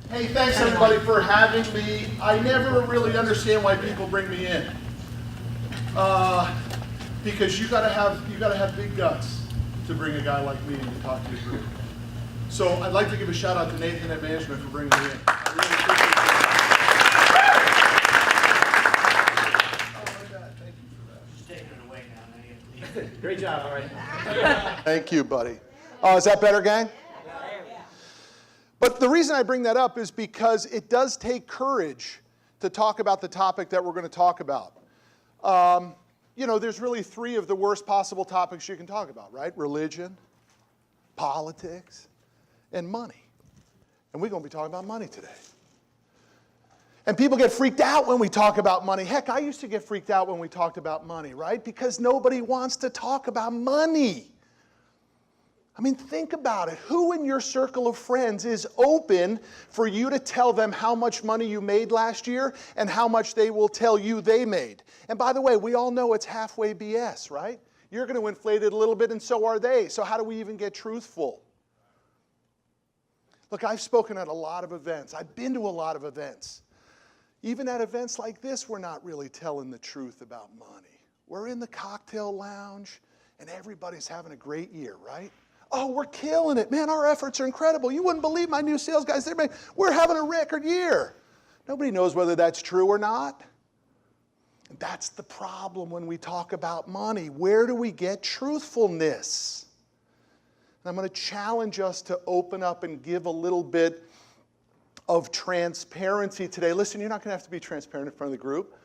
Hey, thanks everybody for having me. I never really understand why people bring me in. Because you gotta have big guts to bring a guy like me in to talk to your group. So I'd like to give a shout out to Nathan at Management for bringing me in. I really appreciate that. Thank you for that. Just taking it away now. Now you have to leave. Great job, all right. Thank you, buddy. Is that better, gang? But the reason I bring that up is because it does take courage to talk about the topic that we're going to talk about. You know, there's really three of the worst possible topics you can talk about, right? Religion, politics, and money. And we're going to be talking about money today. And people get freaked out when we talk about money. Heck, I used to get freaked out when we talked about money, right? Because nobody wants to talk about money. I mean, think about it. Who in your circle of friends is open for you to tell them how much money you made last year and how much they will tell you they made? And by the way, we all know it's halfway BS, right? You're going to inflate it a little bit and so are they. So how do we even get truthful? Look, I've spoken at a lot of events. I've been to a lot of events. Even at events like this, we're not really telling the truth about money. We're in the cocktail lounge and everybody's having a great year, right? Oh, we're killing it. Man, our efforts are incredible. You wouldn't believe my new sales guys. We're having a record year. Nobody knows whether that's true or not. And that's the problem when we talk about money. Where do we get truthfulness? And I'm going to challenge us to open up and give a little bit of transparency today. Listen, you're not going to have to be transparent in front of the group.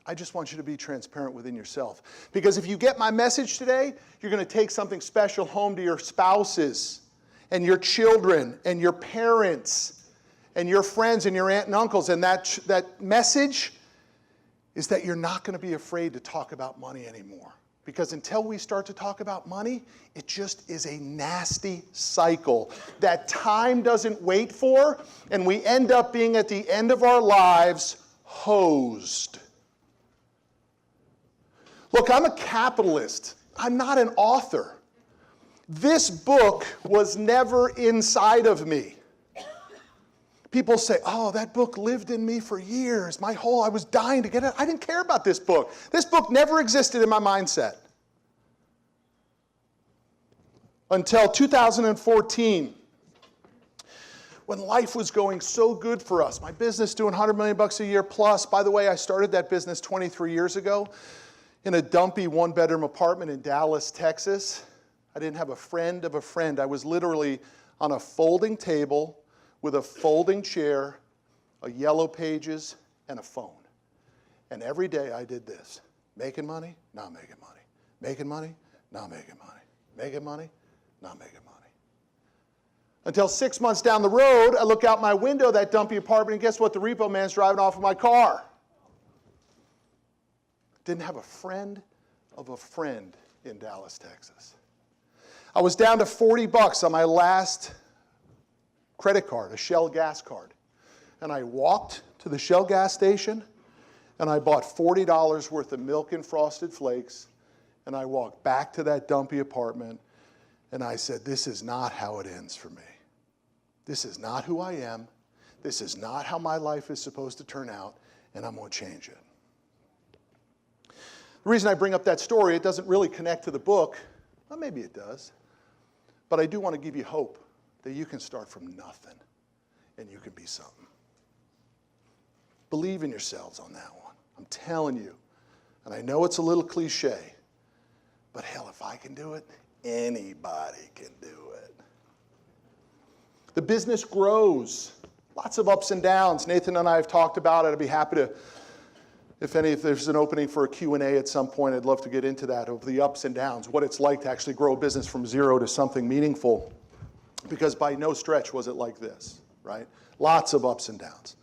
I just want you to be transparent within yourself. Because if you get my message today, you're going to take something special home to your spouses and your children and your parents and your friends and your aunt and uncles. And that message is that you're not going to be afraid to talk about money anymore. Because until we start to talk about money, it just is a nasty cycle that time doesn't wait for, and we end up being at the end of our lives hosed. Look, I'm a capitalist. I'm not an author. This book was never inside of me. People say, oh, that book lived in me for years. I was dying to get it. I didn't care about this book. This book never existed in my mindset. Until 2014, when life was going so good for us. My business doing $100 million a year plus. By the way, I started that business 23 years ago. In a dumpy one-bedroom apartment in Dallas, Texas. I didn't have a friend of a friend. I was literally on a folding table with a folding chair, a yellow pages, and a phone. And every day I did this. Making money, not making money. Making money, not making money. Making money, not making money. Until 6 months down the road, I look out my window, that dumpy apartment, and guess what? The repo man's driving off in my car. Didn't have a friend of a friend in Dallas, Texas. I was down to $40 on my last credit card, a Shell gas card. And I walked to the Shell gas station and I bought $40 worth of milk and Frosted Flakes. And I walked back to that dumpy apartment and I said, this is not how it ends for me. This is not who I am. This is not how my life is supposed to turn out, and I'm going to change it. The reason I bring up that story, it doesn't really connect to the book. Well, maybe it does. But I do want to give you hope that you can start from nothing and you can be something. Believe in yourselves on that one. I'm telling you. And I know it's a little cliche, but hell, if I can do it, anybody can do it. The business grows. Lots of ups and downs. Nathan and I have talked about it. I'd be happy to, if there's an opening for a Q&A at some point, I'd love to get into that, of the ups and downs, what it's like to actually grow a business from zero to something meaningful. Because by no stretch was it like this, right? Lots of ups and downs.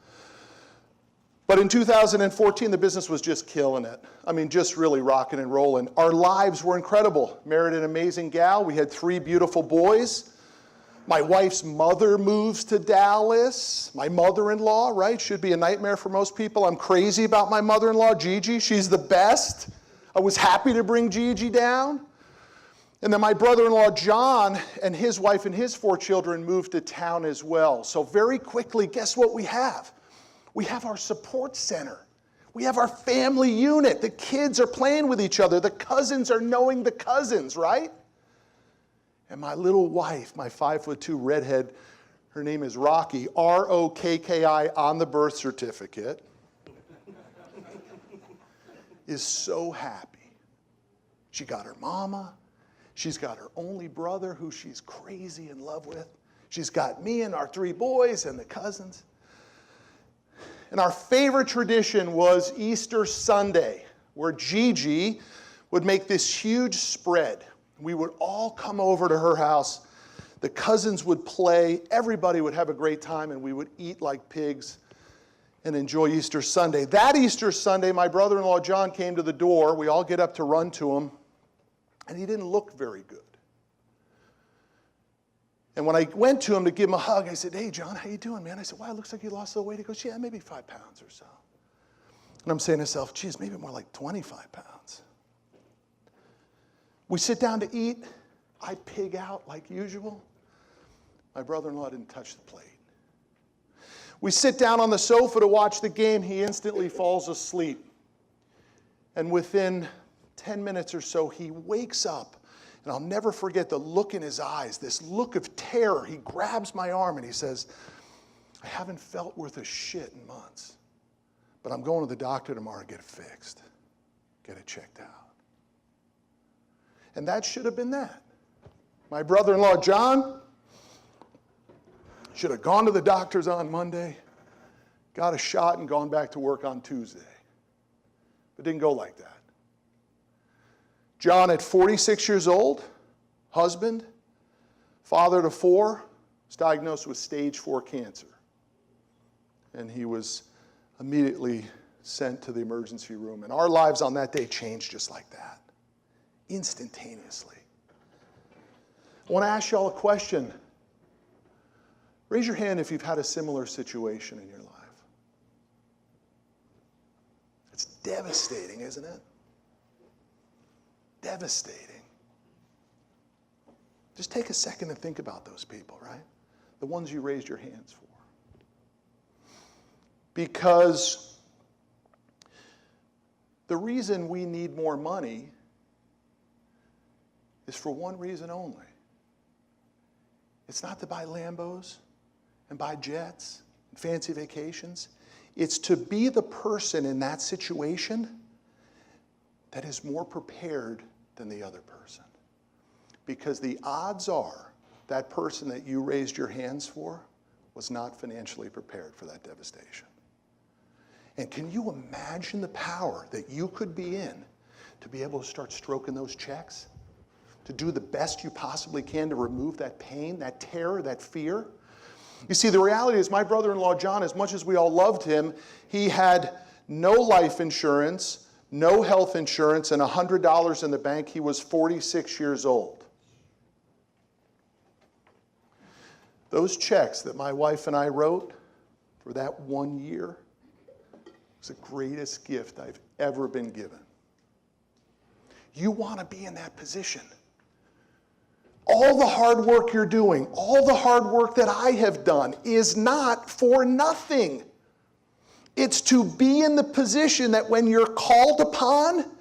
But in 2014, the business was just killing it. I mean, just really rocking and rolling. Our lives were incredible. Married an amazing gal. We had 3 beautiful boys. My wife's mother moves to Dallas. My mother-in-law, right? Should be a nightmare for most people. I'm crazy about my mother-in-law, Gigi. She's the best. I was happy to bring Gigi down. And then my brother-in-law, John, and his wife and his 4 children moved to town as well. So very quickly, guess what we have? We have our support center. We have our family unit. The kids are playing with each other. The cousins are knowing the cousins, right? And my little wife, my 5'2" redhead, her name is Rocky, R-O-K-K-I on the birth certificate, is so happy. She got her mama. She's got her only brother who she's crazy in love with. She's got me and our 3 boys and the cousins. And our favorite tradition was Easter Sunday, where Gigi would make this huge spread. We would all come over to her house. The cousins would play. Everybody would have a great time, and we would eat like pigs and enjoy Easter Sunday. That Easter Sunday, my brother-in-law John came to the door. We all get up to run to him, and he didn't look very good. And when I went to him to give him a hug, I said, "Hey, John, how you doing, man?" I said, "Wow, it looks like you lost a little weight." He goes, "Yeah, maybe 5 pounds or so." And I'm saying to myself, geez, maybe more like 25 pounds. We sit down to eat. I pig out like usual. My brother-in-law didn't touch the plate. We sit down on the sofa to watch the game. He instantly falls asleep. And within 10 minutes or so, he wakes up. And I'll never forget the look in his eyes, this look of terror. He grabs my arm and he says, "I haven't felt worth a shit in months, but I'm going to the doctor tomorrow to get it fixed, get it checked out." And that should have been that. My brother-in-law, John, should have gone to the doctors on Monday, got a shot, and gone back to work on Tuesday. It didn't go like that. John, at 46 years old, husband, father to 4, was diagnosed with stage 4 cancer. And he was immediately sent to the emergency room. And our lives on that day changed just like that, instantaneously. I want to ask you all a question. Raise your hand if you've had a similar situation in your life. It's devastating, isn't it? Devastating. Just take a second and think about those people, right? The ones you raised your hands for. Because the reason we need more money is for one reason only. It's not to buy Lambos and buy jets and fancy vacations. It's to be the person in that situation that is more prepared than the other person. Because the odds are that person that you raised your hands for was not financially prepared for that devastation. And can you imagine the power that you could be in to be able to start stroking those checks? To do the best you possibly can to remove that pain, that terror, that fear? You see, the reality is my brother-in-law John, as much as we all loved him, he had no life insurance, no health insurance, and $100 in the bank. He was 46 years old. Those checks that my wife and I wrote for that 1 year was the greatest gift I've ever been given. You want to be in that position. All the hard work you're doing, all the hard work that I have done is not for nothing. It's to be in the position that when you're called upon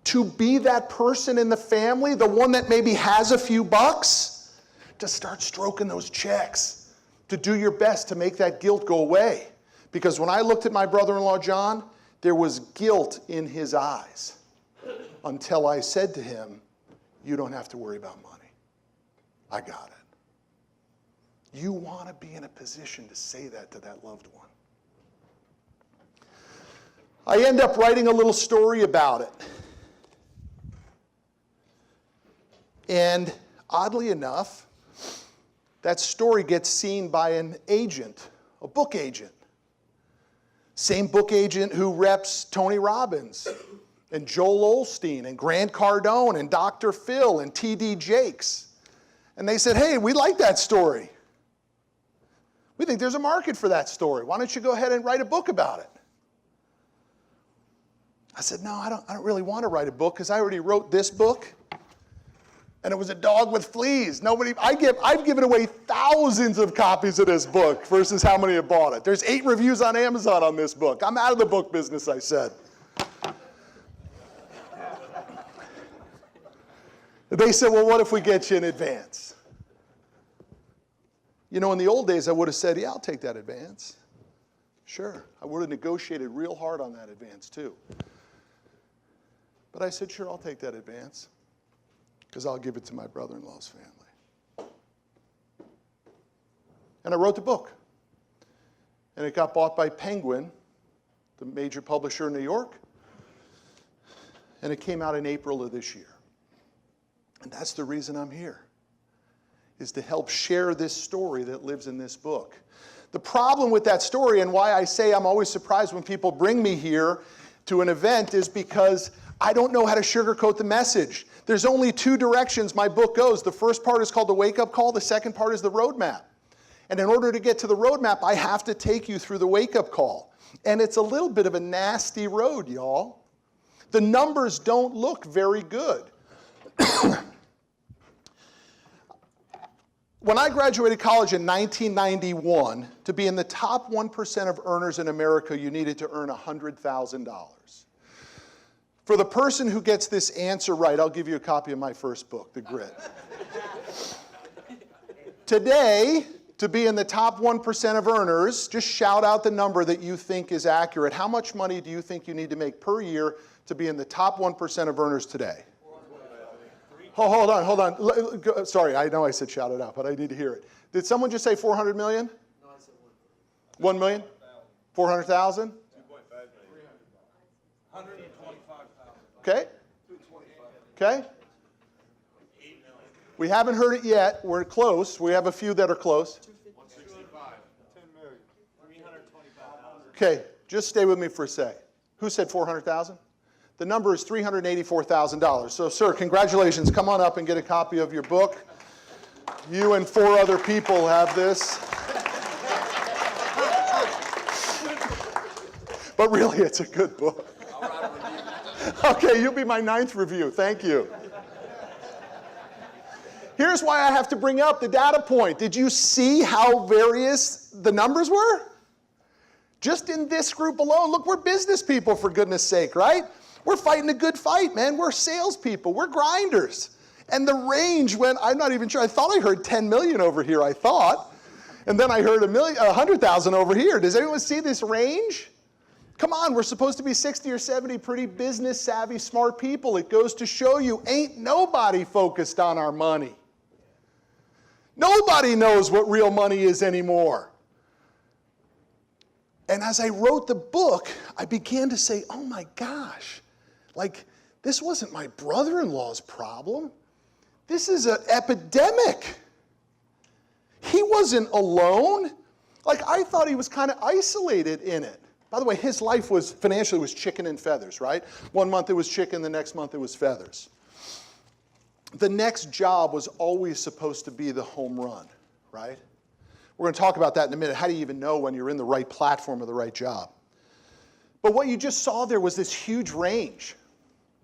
to be that person in the family, the one that maybe has a few bucks, to start stroking those checks, to do your best to make that guilt go away. Because when I looked at my brother-in-law John, there was guilt in his eyes until I said to him, "You don't have to worry about money. I got it." You want to be in a position to say that to that loved one. I end up writing a little story about it. And oddly enough, that story gets seen by an agent, a book agent. Same book agent who reps Tony Robbins and Joel Osteen and Grant Cardone and Dr. Phil and T.D. Jakes. And they said, "Hey, we like that story. We think there's a market for that story. Why don't you go ahead and write a book about it?" I said, "No, I don't really want to write a book because I already wrote this book. And it was a dog with fleas. I've given away thousands of copies of this book versus how many have bought it. There's 8 reviews on Amazon on this book. I'm out of the book business, I said. They said, well, what if we get you in advance? You know, in the old days, I would have said, yeah, I'll take that advance. Sure. I would have negotiated real hard on that advance, too. But I said, sure, I'll take that advance, because I'll give it to my brother-in-law's family. And I wrote the book. And it got bought by Penguin, the major publisher in New York. And it came out in April of this year. And that's the reason I'm here, is to help share this story that lives in this book. The problem with that story, and why I say I'm always surprised when people bring me here to an event, is because I don't know how to sugarcoat the message. There's only 2 directions my book goes. The first part is called the wake-up call. The second part is the roadmap. And in order to get to the roadmap, I have to take you through the wake-up call. And it's a little bit of a nasty road, y'all. The numbers don't look very good. When I graduated college in 1991, to be in the top 1% of earners in America, you needed to earn $100,000. For the person who gets this answer right, I'll give you a copy of my first book, The Grit. Today, to be in the top 1% of earners, just shout out the number that you think is accurate. How much money do you think you need to make per year to be in the top 1% of earners today? Oh, hold on. Sorry, I know I said shout it out, but I need to hear it. Did someone just say 400 million? No, I said 1 million? 400,000? 2.5 million. 125,000. Okay. Okay. We haven't heard it yet. We're close. We have a few that are close. 165. 10 million. 325,000. Okay, just stay with me for a sec. Who said 400,000? The number is $384,000. So, sir, congratulations. Come on up and get a copy of your book. You and 4 other people have this. But really, it's a good book. Okay, you'll be my 9th review. Thank you. Here's why I have to bring up the data point. Did you see how various the numbers were? Just in this group alone, look, we're business people, for goodness sake, right? We're fighting a good fight, man. We're salespeople. We're grinders. And the range went, I'm not even sure. I thought I heard 10 million over here, I thought. And then I heard 100,000 over here. Does anyone see this range? Come on, we're supposed to be 60 or 70 pretty business savvy, smart people. It goes to show you, ain't nobody focused on our money. Nobody knows what real money is anymore. And as I wrote the book, I began to say, oh my gosh, like, this wasn't my brother-in-law's problem. This is an epidemic. He wasn't alone. Like, I thought he was kind of isolated in it. By the way, his life was, financially, was chicken and feathers, right? 1 month it was chicken, the next month it was feathers. The next job was always supposed to be the home run, right? We're going to talk about that in a minute. How do you even know when you're in the right platform or the right job? But what you just saw there was this huge range.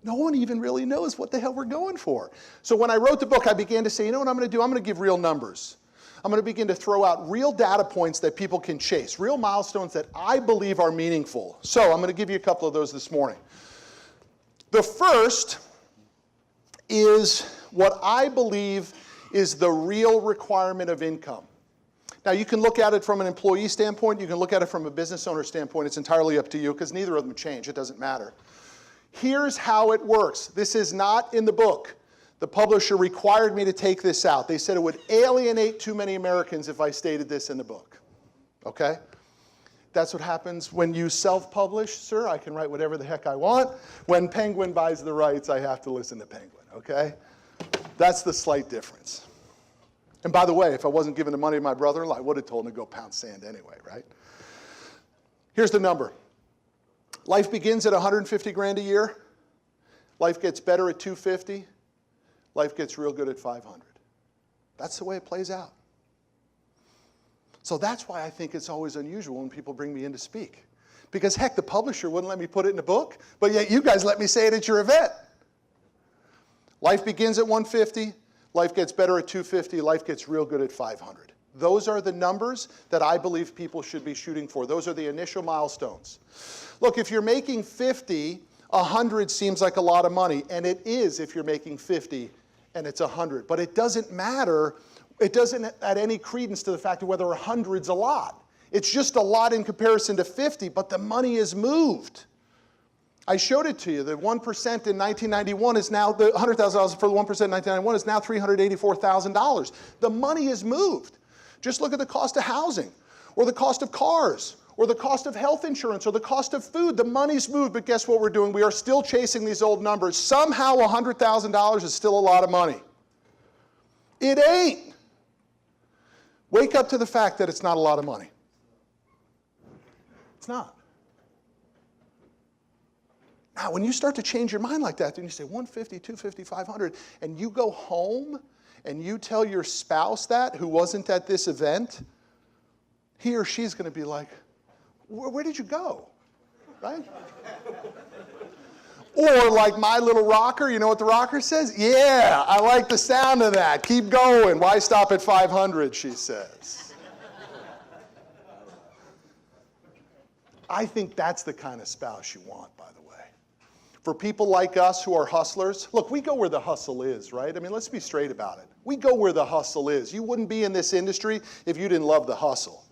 No one even really knows what the hell we're going for. So when I wrote the book, I began to say, you know what I'm going to do? I'm going to give real numbers. I'm going to begin to throw out real data points that people can chase, real milestones that I believe are meaningful. So I'm going to give you a couple of those this morning. The first is what I believe is the real requirement of income. Now, you can look at it from an employee standpoint. You can look at it from a business owner standpoint. It's entirely up to you, because neither of them change. It doesn't matter. Here's how it works. This is not in the book. The publisher required me to take this out. They said it would alienate too many Americans if I stated this in the book. Okay? That's what happens when you self-publish, sir. I can write whatever the heck I want. When Penguin buys the rights, I have to listen to Penguin. Okay? That's the slight difference. And by the way, if I wasn't giving the money to my brother-in-law, I would have told him to go pound sand anyway, right? Here's the number. Life begins at 150 grand a year. Life gets better at 250. Life gets real good at 500. That's the way it plays out. So that's why I think it's always unusual when people bring me in to speak. Because heck, the publisher wouldn't let me put it in a book, but yet you guys let me say it at your event. Life begins at 150. Life gets better at 250. Life gets real good at 500. Those are the numbers that I believe people should be shooting for. Those are the initial milestones. Look, if you're making 50, 100 seems like a lot of money, and it is if you're making 50 and it's 100. But it doesn't matter. It doesn't add any credence to the fact of whether 100's a lot. It's just a lot in comparison to 50, but the money is moved. I showed it to you. The 1% in 1991 is now, the $100,000 for the 1% in 1991 is now $384,000. The money is moved. Just look at the cost of housing, or the cost of cars, or the cost of health insurance, or the cost of food. The money's moved, but guess what we're doing? We are still chasing these old numbers. Somehow $100,000 is still a lot of money. It ain't. Wake up to the fact that it's not a lot of money. It's not. Now, when you start to change your mind like that, then you say 150, 250, 500, and you go home and you tell your spouse that, who wasn't at this event, he or she's going to be like, where did you go? Right? Or like my little rocker, you know what the rocker says? Yeah, I like the sound of that. Keep going. Why stop at 500, she says. I think that's the kind of spouse you want, by the way. For people like us who are hustlers, look, we go where the hustle is, right? I mean, let's be straight about it. We go where the hustle is. You wouldn't be in this industry if you didn't love the hustle.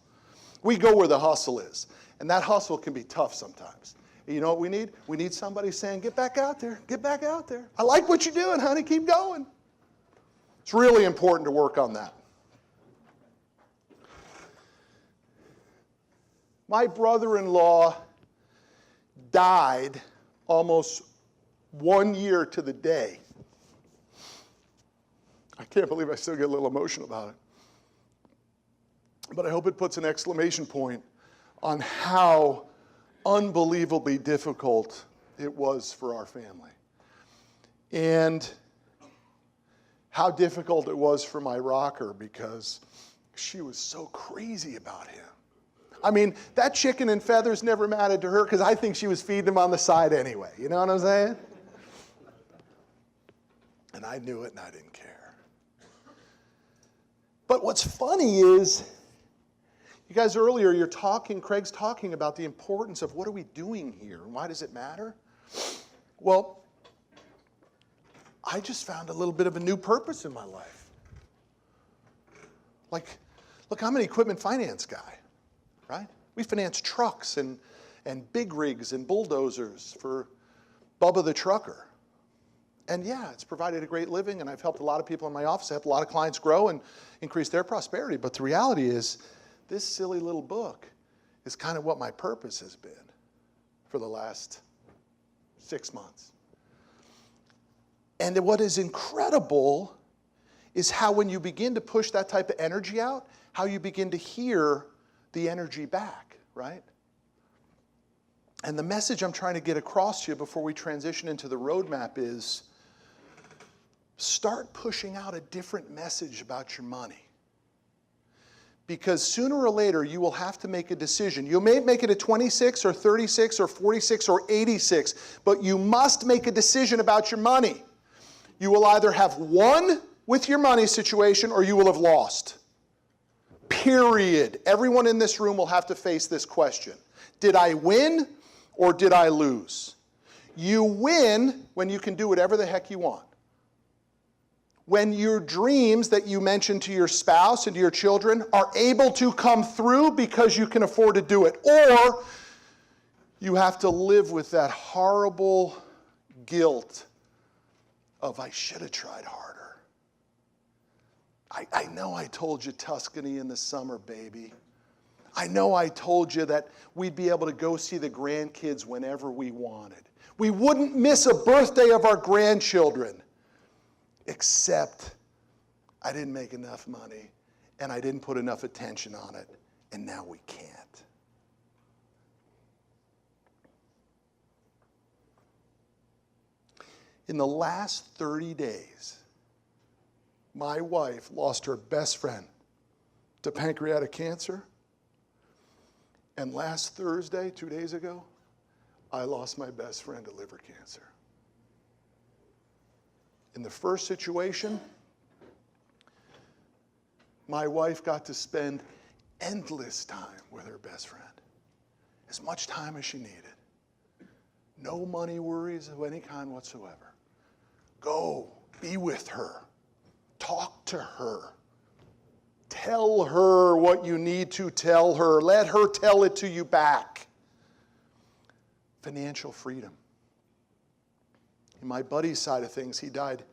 We go where the hustle is. And that hustle can be tough sometimes. You know what we need? We need somebody saying, get back out there, get back out there. I like what you're doing, honey, keep going. It's really important to work on that. My brother-in-law died almost 1 year to the day. I can't believe I still get a little emotional about it. But I hope it puts an exclamation point on how unbelievably difficult it was for our family. And how difficult it was for my rocker, because she was so crazy about him. I mean, that chicken and feathers never mattered to her because I think she was feeding him on the side anyway. You know what I'm saying? And I knew it and I didn't care. But what's funny is, you guys earlier, Craig's talking about the importance of what are we doing here and why does it matter? Well, I just found a little bit of a new purpose in my life. Like, look, I'm an equipment finance guy. Right? We finance trucks and big rigs and bulldozers for Bubba the trucker. And yeah, it's provided a great living, and I've helped a lot of people in my office. I helped a lot of clients grow and increase their prosperity. But the reality is, this silly little book is kind of what my purpose has been for the last 6 months. And what is incredible is how when you begin to push that type of energy out, how you begin to hear the energy back, right? And the message I'm trying to get across to you before we transition into the roadmap is, start pushing out a different message about your money. Because sooner or later, you will have to make a decision. You may make it at 26 or 36 or 46 or 86, but you must make a decision about your money. You will either have won with your money situation or you will have lost. Period. Everyone in this room will have to face this question. Did I win or did I lose? You win when you can do whatever the heck you want. When your dreams that you mentioned to your spouse and to your children are able to come through because you can afford to do it. Or you have to live with that horrible guilt of, I should have tried harder. I know I told you Tuscany in the summer, baby. I know I told you that we'd be able to go see the grandkids whenever we wanted. We wouldn't miss a birthday of our grandchildren. Except I didn't make enough money and I didn't put enough attention on it, and now we can't. In the last 30 days, my wife lost her best friend to pancreatic cancer. And last Thursday, 2 days ago, I lost my best friend to liver cancer. In the first situation, My wife got to spend endless time with her best friend, as much time as she needed. No money worries of any kind whatsoever. Go, be with her, talk to her. Tell her what you need to tell her. Let her tell it to you back. Financial freedom. In my buddy's side of things, he died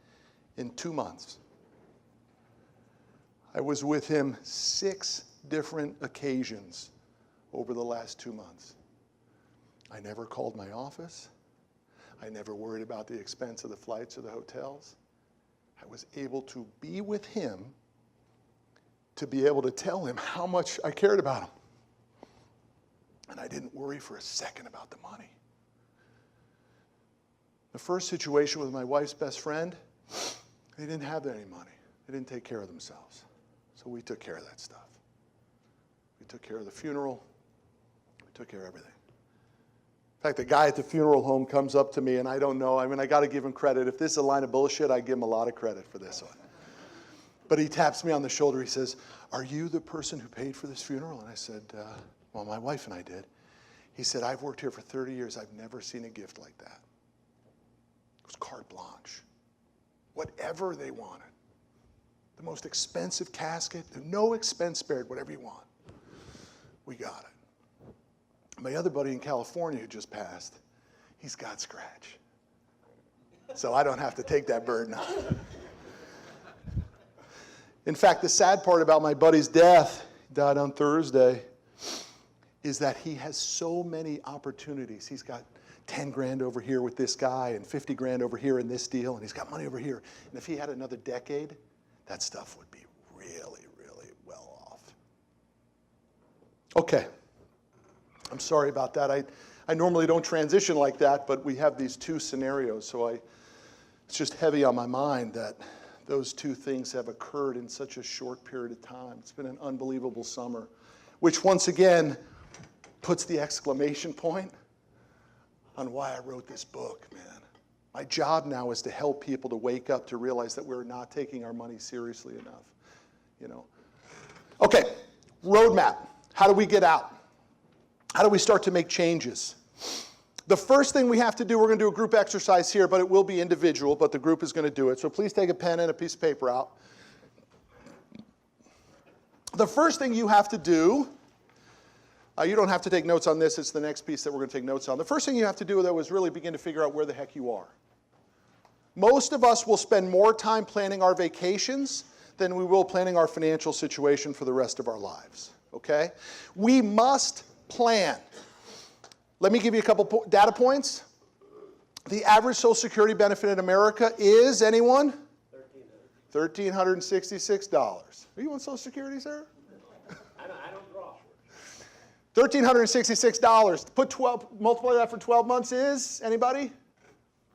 in 2 months. I was with him 6 different occasions over the last 2 months. I never called my office. I never worried about the expense of the flights or the hotels. I was able to be with him, to be able to tell him how much I cared about him. And I didn't worry for a second about the money. The first situation with my wife's best friend, they didn't have any money. They didn't take care of themselves. So we took care of that stuff. We took care of the funeral. We took care of everything. In fact, the guy at the funeral home comes up to me, and I don't know. I mean, I got to give him credit. If this is a line of bullshit, I give him a lot of credit for this one. But he taps me on the shoulder. He says, "Are you the person who paid for this funeral?" And I said, well, my wife and I did. He said, "I've worked here for 30 years. I've never seen a gift like that." It was carte blanche. Whatever they wanted. The most expensive casket, no expense spared, whatever you want. We got it. My other buddy in California who just passed, he's got scratch. So I don't have to take that burden on. In fact, the sad part about my buddy's death, he died on Thursday, is that he has so many opportunities. He's got 10 grand over here with this guy and 50 grand over here in this deal, and he's got money over here. And if he had another decade, that stuff would be really, really well off. Okay. I'm sorry about that. I normally don't transition like that, but we have these 2 scenarios, so it's just heavy on my mind that those 2 things have occurred in such a short period of time. It's been an unbelievable summer, which once again puts the exclamation point on why I wrote this book, man. My job now is to help people to wake up to realize that we're not taking our money seriously enough, you know. Okay, roadmap. How do we get out? How do we start to make changes? The first thing we have to do, we're going to do a group exercise here, but it will be individual, but the group is going to do it. So please take a pen and a piece of paper out. The first thing you have to do, you don't have to take notes on this. It's the next piece that we're going to take notes on. The first thing you have to do, though, is really begin to figure out where the heck you are. Most of us will spend more time planning our vacations than we will planning our financial situation for the rest of our lives, okay? We must plan. Let me give you a couple data points. The average Social Security benefit in America is, anyone? $1,366. Are you on Social Security, sir? I don't draw. $1,366. Multiply that for 12 months is, anybody?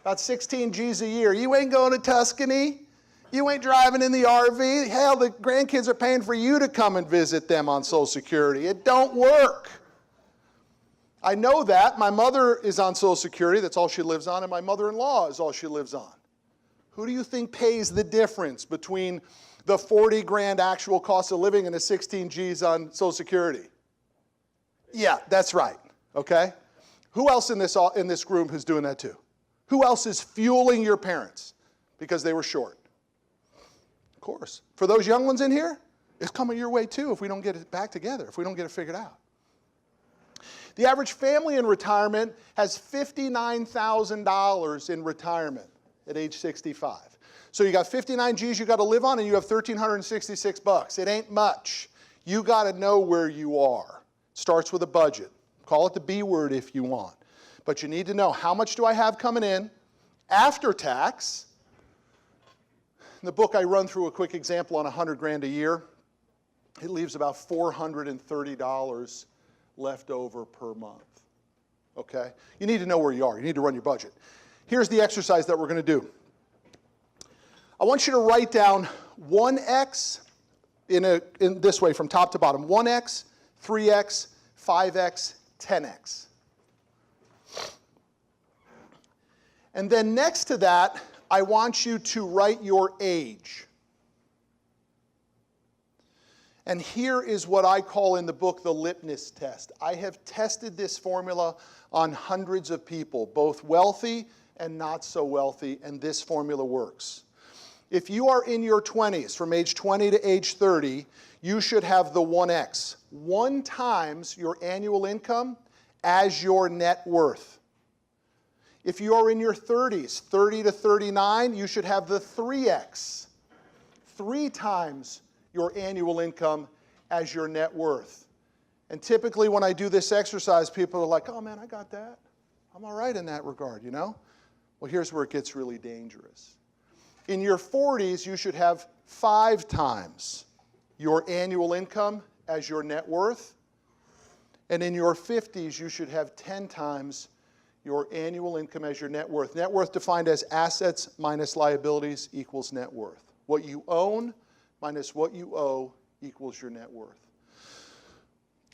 About 16 G's a year. You ain't going to Tuscany. You ain't driving in the RV. Hell, the grandkids are paying for you to come and visit them on Social Security. It don't work. I know that. My mother is on Social Security. That's all she lives on. And my mother-in-law is all she lives on. Who do you think pays the difference between the 40 grand actual cost of living and the 16 G's on Social Security? Yeah, that's right. Okay? Who else in this group is doing that too? Who else is fueling your parents because they were short? Of course. For those young ones in here, it's coming your way too if we don't get it back together, if we don't get it figured out. The average family in retirement has $59,000 in retirement at age 65. So you got 59 G's you got to live on, and you have $1,366. It ain't much. You got to know where you are. It starts with a budget. Call it the B word if you want. But you need to know, how much do I have coming in after tax? In the book, I run through a quick example on 100 grand a year. It leaves about $430 left over per month, okay? You need to know where you are. You need to run your budget. Here's the exercise that we're going to do. I want you to write down 1x in this way from top to bottom. 1x, 3x, 5x, 10x. And then next to that, I want you to write your age. And here is what I call in the book the litmus test. I have tested this formula on hundreds of people, both wealthy and not so wealthy, and this formula works. If you are in your 20s, from age 20 to age 30, you should have the 1x. 1 times your annual income as your net worth. If you are in your 30s, 30 to 39, you should have the 3x. 3 times your annual income as your net worth. And typically when I do this exercise, people are like, oh man, I got that. I'm all right in that regard, you know? Well, here's where it gets really dangerous. In your 40s, you should have 5 times your annual income as your net worth. And in your 50s, you should have 10 times your annual income as your net worth. Net worth defined as assets minus liabilities equals net worth. What you own minus what you owe equals your net worth.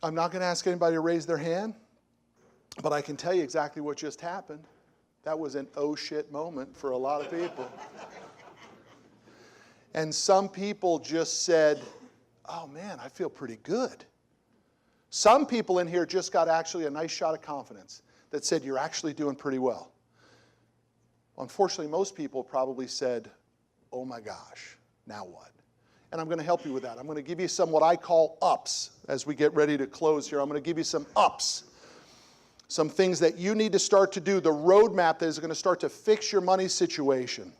I'm not going to ask anybody to raise their hand, but I can tell you exactly what just happened. That was an oh shit moment for a lot of people. And some people just said, oh man, I feel pretty good. Some people in here just got actually a nice shot of confidence that said you're actually doing pretty well. Unfortunately, most people probably said, oh my gosh, now what? And I'm going to help you with that. I'm going to give you some what I call ups as we get ready to close here. I'm going to give you some ups, some things that you need to start to do, the roadmap that is going to start to fix your money situation.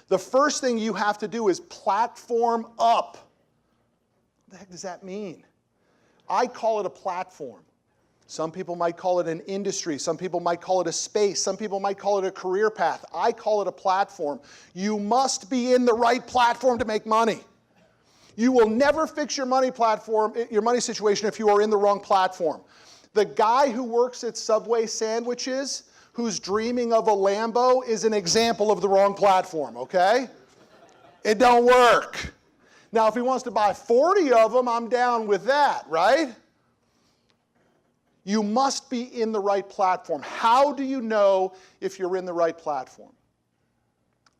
The first thing you have to do is platform up. What the heck does that mean? I call it a platform. Some people might call it an industry. Some people might call it a space. Some people might call it a career path. I call it a platform. You must be in the right platform to make money. You will never fix your money situation if you are in the wrong platform. The guy who works at Subway sandwiches, who's dreaming of a Lambo, is an example of the wrong platform, okay? It don't work. Now, if he wants to buy 40 of them, I'm down with that, right? You must be in the right platform. How do you know if you're in the right platform?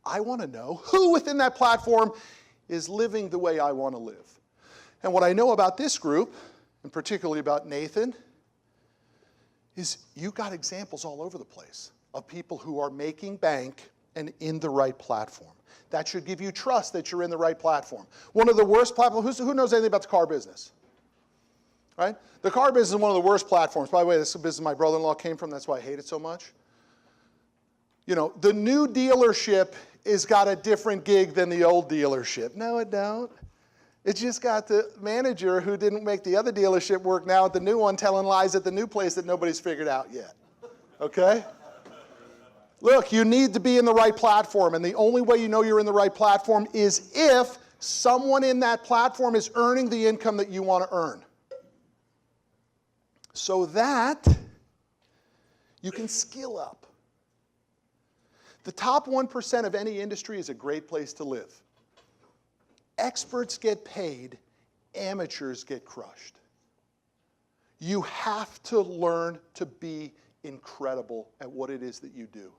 I want to know who within that platform is living the way I want to live. And what I know about this group, and particularly about Nathan, is you got examples all over the place of people who are making bank and in the right platform. That should give you trust that you're in the right platform. One of the worst platforms, who knows anything about the car business? Right? The car business is one of the worst platforms. By the way, this is a business my brother-in-law came from. That's why I hate it so much. You know, the new dealership has got a different gig than the old dealership. No, it don't. It's just got the manager who didn't make the other dealership work now at the new one telling lies at the new place that nobody's figured out yet. Okay? Look, you need to be in the right platform, and the only way you know you're in the right platform is if someone in that platform is earning the income that you want to earn. So that you can skill up. The top 1% of any industry is a great place to live. Experts get paid, amateurs get crushed. You have to learn to be incredible at what it is that you do.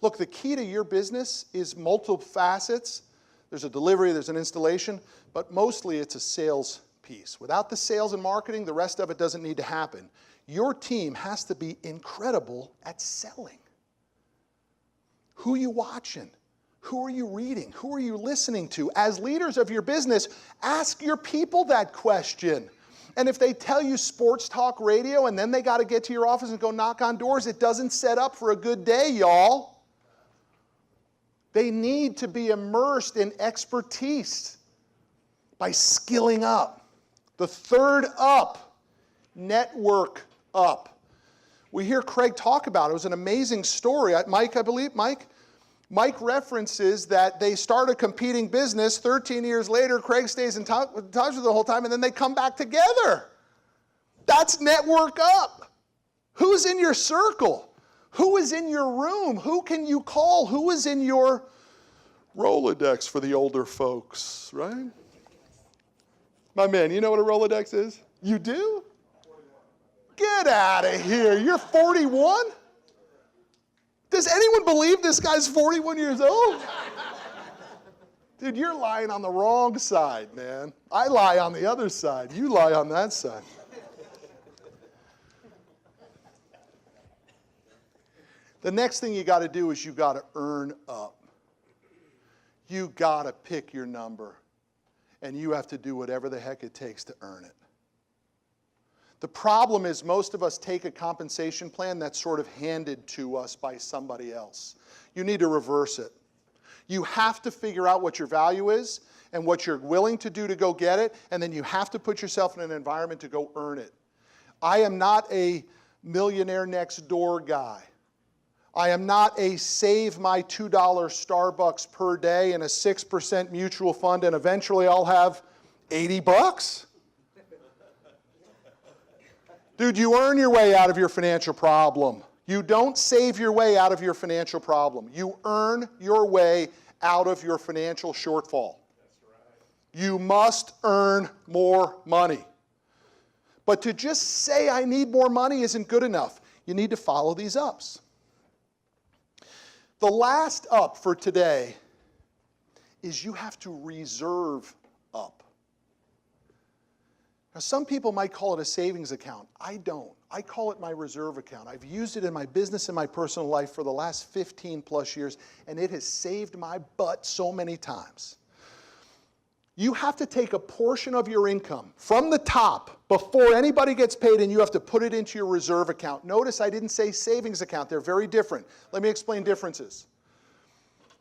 Look, the key to your business is multiple facets. There's a delivery, there's an installation, but mostly it's a sales piece. Without the sales and marketing, the rest of it doesn't need to happen. Your team has to be incredible at selling. Who are you watching? Who are you reading? Who are you listening to? As leaders of your business, ask your people that question. And if they tell you sports talk radio and then they got to get to your office and go knock on doors, it doesn't set up for a good day, y'all. They need to be immersed in expertise by skilling up. The third up, network up. We hear Craig talk about it. It was an amazing story. Mike, I believe, Mike references that they start a competing business. 13 years later, Craig stays in touch with them the whole time, and then they come back together. That's network up. Who's in your circle? Who is in your room? Who can you call? Who is in your Rolodex for the older folks, right? My man, you know what a Rolodex is? You do? 41. Get out of here. You're 41? Does anyone believe this guy's 41 years old? Dude, you're lying on the wrong side, man. I lie on the other side. You lie on that side. The next thing you got to do is you got to earn up. You got to pick your number, and you have to do whatever the heck it takes to earn it. The problem is most of us take a compensation plan that's sort of handed to us by somebody else. You need to reverse it. You have to figure out what your value is and what you're willing to do to go get it, and then you have to put yourself in an environment to go earn it. I am not a millionaire next door guy. I am not a save my $2 Starbucks per day in a 6% mutual fund and eventually I'll have $80. Dude, you earn your way out of your financial problem. You don't save your way out of your financial problem. You earn your way out of your financial shortfall. That's right. You must earn more money. But to just say I need more money isn't good enough. You need to follow these ups. The last up for today is you have to reserve up. Now, some people might call it a savings account. I don't. I call it my reserve account. I've used it in my business and my personal life for the last 15 plus years, and it has saved my butt so many times. You have to take a portion of your income from the top before anybody gets paid, and you have to put it into your reserve account. Notice I didn't say savings account. They're very different. Let me explain differences.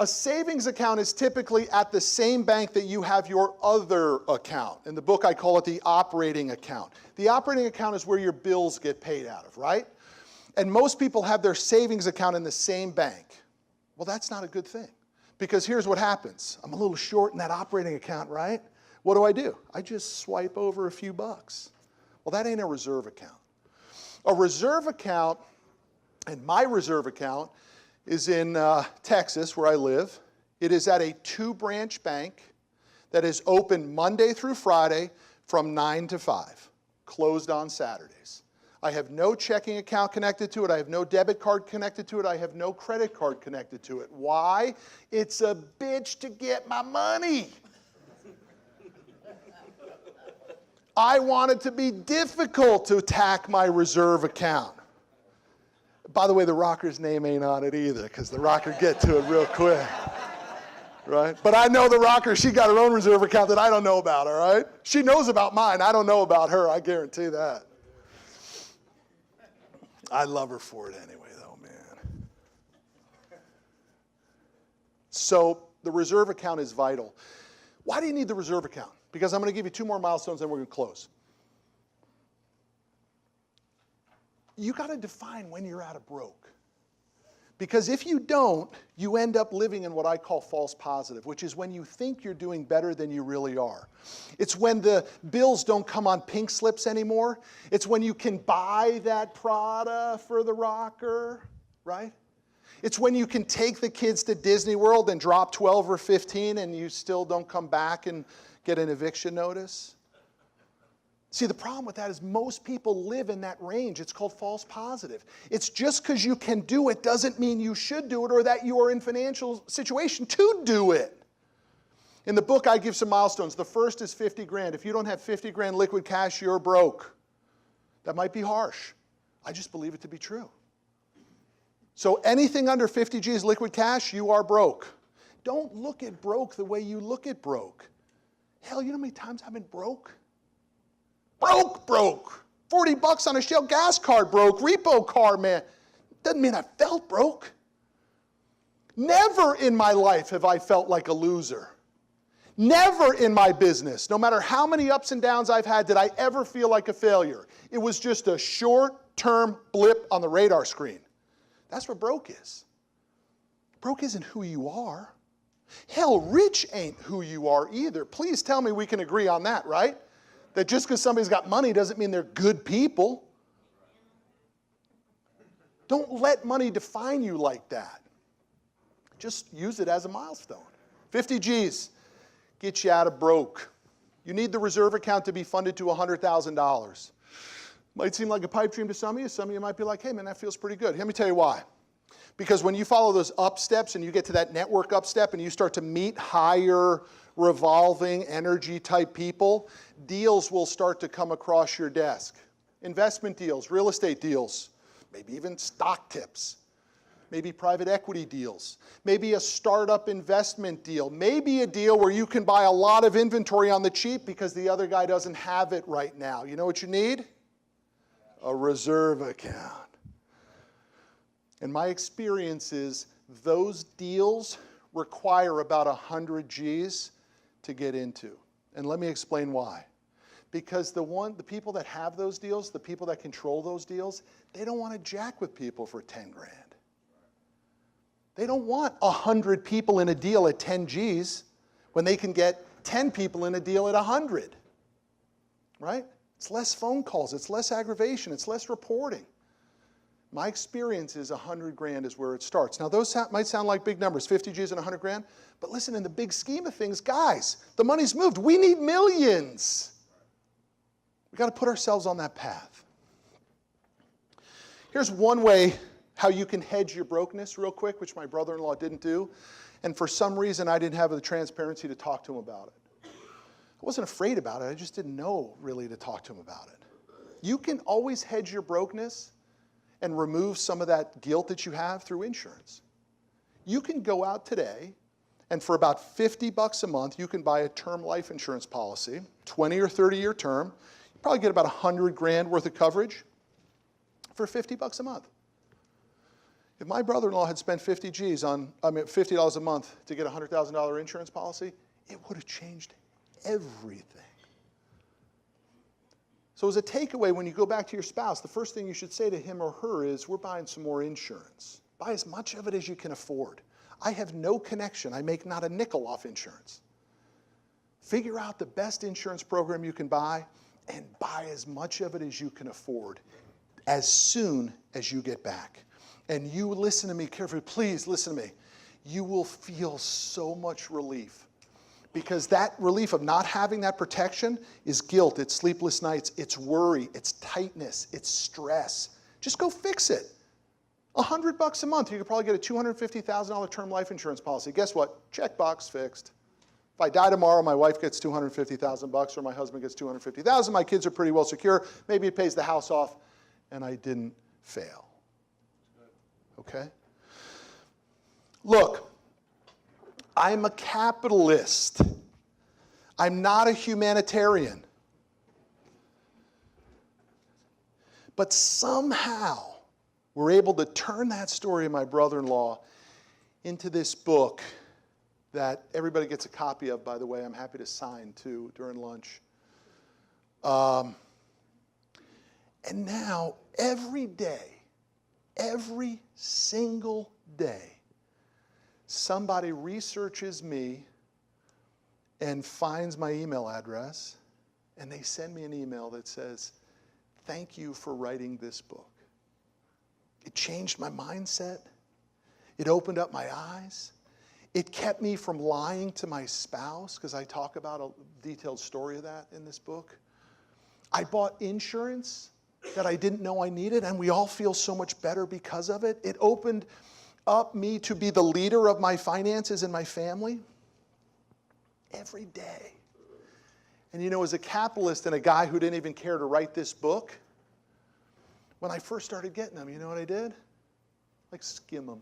A savings account is typically at the same bank that you have your other account. In the book, I call it the operating account. The operating account is where your bills get paid out of, right? And most people have their savings account in the same bank. Well, that's not a good thing. Because here's what happens. I'm a little short in that operating account, right? What do? I just swipe over a few bucks. Well, that ain't a reserve account. A reserve account, and my reserve account, is in Texas, where I live. It is at a 2-branch bank that is open Monday through Friday from 9 to 5, closed on Saturdays. I have no checking account connected to it. I have no debit card connected to it. I have no credit card connected to it. Why? It's a bitch to get my money. I want it to be difficult to attack my reserve account. By the way, the rocker's name ain't on it either, because the rocker get to it real quick. Right? But I know the rocker, she got her own reserve account that I don't know about, all right? She knows about mine. I don't know about her. I guarantee that. I love her for it anyway, though, man. So the reserve account is vital. Why do you need the reserve account? Because I'm going to give you 2 more milestones, and we're going to close. You got to define when you're out of broke. Because if you don't, you end up living in what I call false positive, which is when you think you're doing better than you really are. It's when the bills don't come on pink slips anymore. It's when you can buy that Prada for the rocker, right? It's when you can take the kids to Disney World and drop 12 or 15 and you still don't come back and get an eviction notice. See, the problem with that is most people live in that range. It's called false positive. It's just because you can do it doesn't mean you should do it or that you are in financial situation to do it. In the book, I give some milestones. The first is 50 grand. If you don't have 50 grand liquid cash, you're broke. That might be harsh. I just believe it to be true. So anything under 50 G's liquid cash, you are broke. Don't look at broke the way you look at broke. Hell, you know how many times I've been broke? Broke. 40 bucks on a Shell gas card broke. Repo car, man. Doesn't mean I felt broke. Never in my life have I felt like a loser. Never in my business, no matter how many ups and downs I've had, did I ever feel like a failure. It was just a short-term blip on the radar screen. That's what broke is. Broke isn't who you are. Hell, rich ain't who you are either. Please tell me we can agree on that, right? That just because somebody's got money doesn't mean they're good people. Don't let money define you like that. Just use it as a milestone. 50 G's, get you out of broke. You need the reserve account to be funded to $100,000. Might seem like a pipe dream to some of you. Some of you might be like, hey man, that feels pretty good. Let me tell you why. Because when you follow those up steps and you get to that network up step and you start to meet higher revolving energy type people, deals will start to come across your desk. Investment deals, real estate deals, maybe even stock tips, maybe private equity deals, maybe a startup investment deal, maybe a deal where you can buy a lot of inventory on the cheap because the other guy doesn't have it right now. You know what you need? A reserve account. And my experience is those deals require about 100 G's to get into. And let me explain why. Because the people that have those deals, the people that control those deals, they don't want to jack with people for 10 grand. They don't want 100 people in a deal at 10 G's when they can get 10 people in a deal at 100. Right? It's less phone calls, it's less aggravation, it's less reporting. My experience is 100 grand is where it starts. Now those might sound like big numbers, 50 G's and 100 grand, but listen, in the big scheme of things, guys, the money's moved. We need millions. We've got to put ourselves on that path. Here's one way how you can hedge your brokenness real quick, which my brother-in-law didn't do, and for some reason I didn't have the transparency to talk to him about it. I wasn't afraid about it, I just didn't know really to talk to him about it. You can always hedge your brokenness and remove some of that guilt that you have through insurance. You can go out today, and for about 50 bucks a month, you can buy a term life insurance policy, 20 or 30-year term. You probably get about 100 grand worth of coverage for 50 bucks a month. If my brother-in-law had spent $50 a month to get a $100,000 insurance policy, it would have changed everything. So as a takeaway, when you go back to your spouse, the first thing you should say to him or her is, we're buying some more insurance. Buy as much of it as you can afford. I have no connection. I make not a nickel off insurance. Figure out the best insurance program you can buy and buy as much of it as you can afford as soon as you get back. And you listen to me carefully. Please listen to me. You will feel so much relief. Because that relief of not having that protection is guilt, it's sleepless nights, it's worry, it's tightness, it's stress. Just go fix it. 100 bucks a month, you could probably get a $250,000 term life insurance policy. Guess what? Checkbox fixed. If I die tomorrow, my wife gets 250,000 bucks, or my husband gets 250,000. My kids are pretty well secure. Maybe it pays the house off, and I didn't fail. Okay? Look. I'm a capitalist. I'm not a humanitarian. But somehow, we're able to turn that story of my brother-in-law into this book that everybody gets a copy of, by the way. I'm happy to sign, too, during lunch. And now, every day, every single day, somebody researches me and finds my email address, and they send me an email that says, thank you for writing this book. It changed my mindset. It opened up my eyes. It kept me from lying to my spouse, because I talk about a detailed story of that in this book. I bought insurance that I didn't know I needed, and we all feel so much better because of it. It opened up me to be the leader of my finances and my family every day. And you know, as a capitalist and a guy who didn't even care to write this book, when I first started getting them, you know what I did? Like skim them.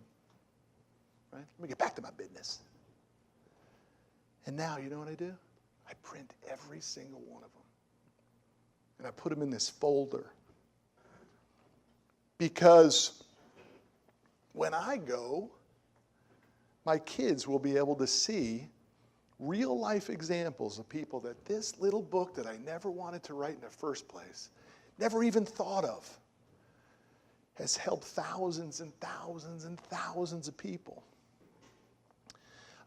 Right? Let me get back to my business. And now, you know what I do? I print every single one of them. And I put them in this folder. Because when I go, my kids will be able to see real life examples of people that this little book that I never wanted to write in the first place, never even thought of, has helped thousands and thousands and thousands of people.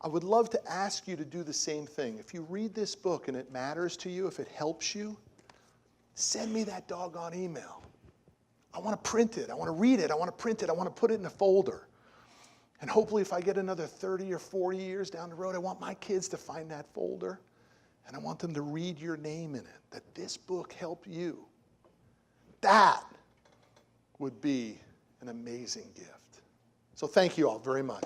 I would love to ask you to do the same thing. If you read this book and it matters to you, if it helps you, send me that doggone email. I want to print it. I want to read it. I want to print it. I want to put it in a folder. And hopefully if I get another 30 or 40 years down the road, I want my kids to find that folder, and I want them to read your name in it, that this book helped you. That would be an amazing gift. So thank you all very much.